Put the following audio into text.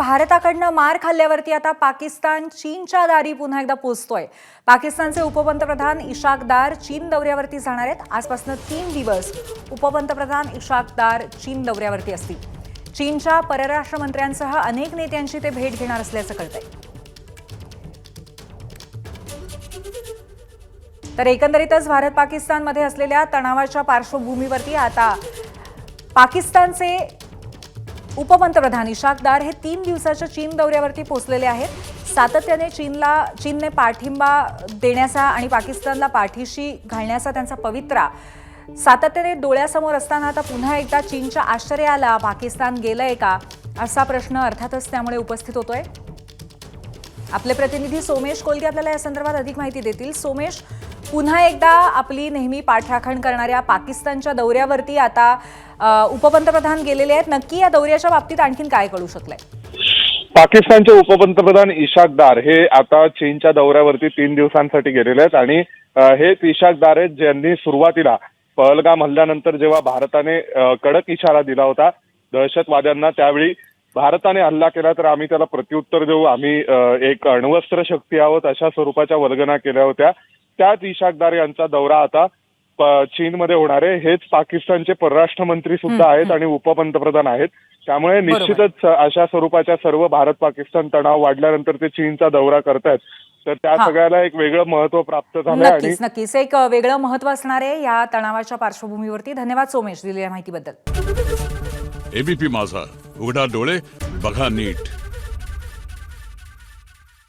भारताकडनं मार खाल्ल्यावरती आता पाकिस्तान चीनच्या दारी पुन्हा एकदा पोहोचतोय। पाकिस्तानचे उपपंतप्रधान इशाक दार चीन दौऱ्यावरती जाणार आहेत। आजपासून 3 दिवस उपपंतप्रधान इशाक दार चीन दौऱ्यावरती असतील। चीनच्या परराष्ट्र मंत्र्यांसह अनेक नेत्यांची ते भेट घेणार असल्याचं कळतंय। तर एकंदरीतच भारत पाकिस्तानमध्ये असलेल्या तणावाच्या पार्श्वभूमीवरती आता पाकिस्तानचे उपपंतप्रधान इशाक दार हे 3 दिवसाच्या चीन दौऱ्यावरती पोहोचलेले आहेत। सातत्याने चीनने पाठिंबा देण्याचा आणि पाकिस्तानला पाठीशी घालण्याचा त्यांचा पवित्रा सातत्याने डोळ्यासमोर असताना आता पुन्हा एकदा चीनच्या आश्चर्याला पाकिस्तान गेलंय का असा प्रश्न अर्थातच त्यामुळे उपस्थित होतोय। आपले प्रतिनिधी सोमेश कोलगे आपल्याला या संदर्भात अधिक माहिती देतील। सोमेश, पुन्हा एकदा आपली नेहमी पाठराखण करणाऱ्या पाकिस्तानच्या दौऱ्यावरती आता उपपंतप्रधान गेलेले आहेत। नक्की या दौऱ्याच्या बाबतीत आणखीन काय कळू शकलंय? पाकिस्तानचे उपपंतप्रधान इशाक दार हे आता चीनच्या दौऱ्यावरती 3 दिवसांसाठी गेलेले आहेत आणि हेच इशाक दार आहेत ज्यांनी सुरुवातीला पहलगाम हल्ल्यानंतर जेव्हा भारताने कडक इशारा दिला होता दहशतवाद्यांना, त्यावेळी भारताने हल्ला केला तर आम्ही त्याला प्रत्युत्तर देऊ, आम्ही एक अण्वस्त्र शक्ती आहोत अशा स्वरूपाच्या वल्गना केल्या होत्या। त्याच इशाक दार यांचा दौरा आता चीनमध्ये होणार आहे। हेच पाकिस्तानचे परराष्ट्र मंत्री सुद्धा आहेत आणि उपपंतप्रधान आहेत। त्यामुळे निश्चितच अशा स्वरूपाच्या सर्व भारत पाकिस्तान तणाव वाढल्यानंतर ते चीनचा दौरा करतायत, तर त्या सगळ्याला एक वेगळं महत्व प्राप्त झालंय। आणि नक्कीच एक वेगळं महत्व असणार आहे या तणावाच्या पार्श्वभूमीवरती। धन्यवाद सोमेश दिलेल्या माहितीबद्दल। एबीपी माझा, उघडा डोळे बघा नीट।